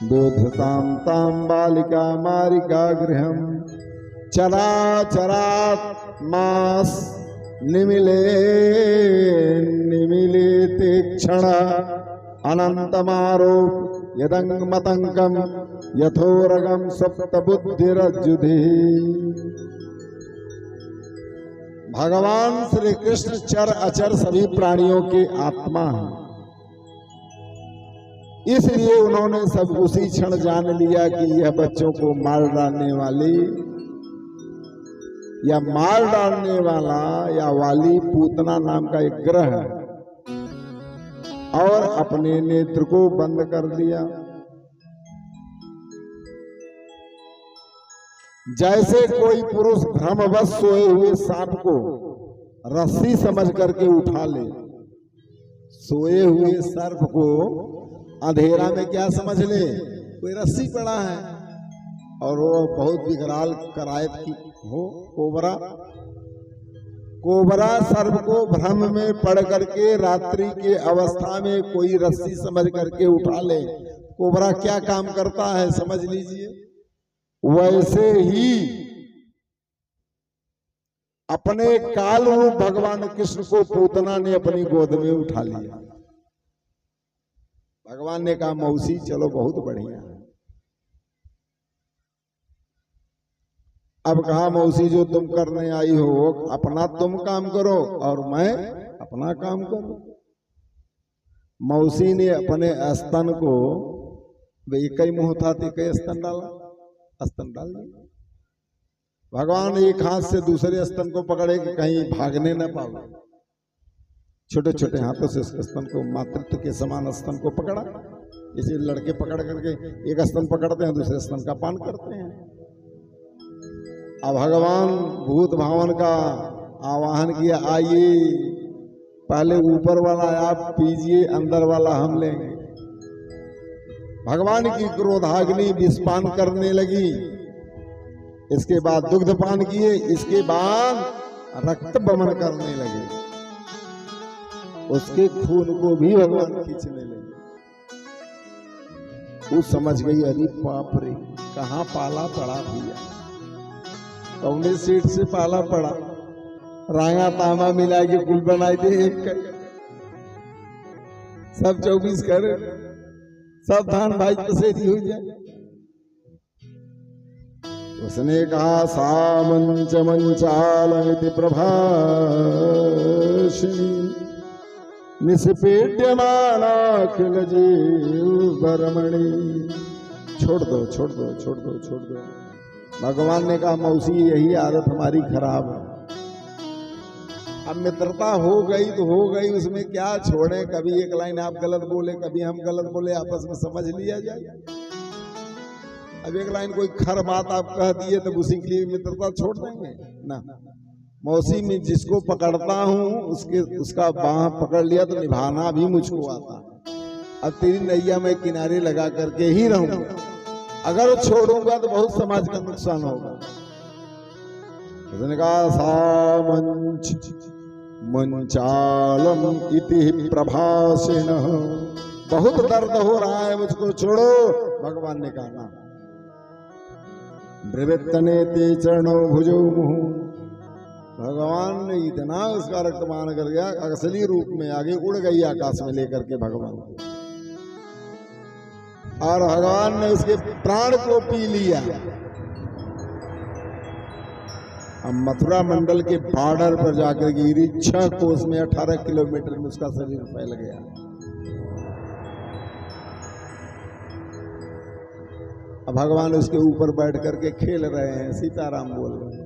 दूधतां तां बालिका मारिका गृहं चराचरात् मास निमिले निमिलेते क्षण अनंतमारोप यदंग मतंगम यथोरगम सप्तबुद्धिरज्जुधि। भगवान श्री कृष्ण चर अचर सभी प्राणियों के आत्मा हैं, इसलिए उन्होंने सब उसी क्षण जान लिया कि यह बच्चों को मार डालने वाली या मार डालने वाला या वाली पूतना नाम का एक ग्रह है, और अपने नेत्र को बंद कर दिया। जैसे कोई पुरुष भ्रमवश सोए हुए सांप को रस्सी समझ करके उठा ले, सोए हुए सर्प को अंधेरा में क्या समझ ले, कोई रस्सी पड़ा है, और वो बहुत विकराल करायत की हो कोबरा, कोबरा सर्प को भ्रम में पड़ करके रात्रि के अवस्था में कोई रस्सी समझ करके उठा ले, कोबरा क्या काम करता है समझ लीजिए। वैसे ही अपने काल रूप भगवान कृष्ण को पूतना ने अपनी गोद में उठा लिया। भगवान ने कहा मौसी चलो बहुत बढ़िया है। अब कहा मौसी जो तुम करने आई हो अपना तुम काम करो और मैं अपना काम करूं। मौसी ने अपने स्तन को, एक ही मुंह था तो कई स्तन डाला, स्तन डाल दिया। भगवान एक हाथ से दूसरे स्तन को पकड़े कि कहीं भागने न पावे, छोटे छोटे हाथों से उसके स्तन को, मातृत्व के समान स्तन को पकड़ा। इसे लड़के पकड़ करके एक स्तन पकड़ते हैं, दूसरे स्तन का पान करते हैं। अब भगवान भूत भावन का आवाहन किया, आइए पहले ऊपर वाला आप पीजिए, अंदर वाला हम लेंगे। भगवान की क्रोधाग्नि विषपान करने लगी, इसके बाद दुग्ध पान किए, इसके बाद रक्त बमन करने लगे, उसके खून को भी भगवान खींचने लगे। वो समझ गई अरे बाप रे कहां पाला पड़ा भैया, कौने सीट से पाला पड़ा, रांगा तामा मिला के कुल बनाए थे एक कर, सब 24 कर, सब धान भाई पसेरी हो जाए। उसने कहा सामंच मंचालमिति प्रभाषिणी निष्पेड्यमानाखिल जीव बरमणि। छोड़ दो छोड़ दो छोड़ दो छोड़ दो। भगवान ने कहा मौसी यही आदत हमारी खराब है, अब मित्रता हो गई तो हो गई, उसमें क्या छोड़े, कभी एक लाइन आप गलत बोले कभी हम गलत बोले, आपस में समझ लिया जाए। अब एक लाइन कोई खर बात आप कह दिए तो उसी के लिए मित्रता छोड़ देंगे ना। मौसी में जिसको पकड़ता हूं उसका बाह पकड़ लिया तो निभाना भी मुझको आता। अब तेरी नैया में किनारे लगा करके ही रहूंगा, अगर छोड़ूंगा तो बहुत समाज का नुकसान होगा। उसने कहा सामंच मंचालम इति प्रभाषिण, बहुत दर्द हो रहा है मुझको छोड़ो। भगवान ने कहा ना। ब्रवित्तने ते चरणों भुजो मुहु, भगवान ने इतना उसका रक्तपान कर गया, असली रूप में आगे उड़ गई आकाश में लेकर के भगवान, और भगवान ने उसके प्राण को पी लिया। अब मथुरा मंडल के बॉर्डर पर जाकर गिरी, 6 कोस में 18 किलोमीटर में उसका शरीर फैल गया। अब भगवान उसके ऊपर बैठ करके खेल रहे हैं, सीताराम बोल रहे हैं।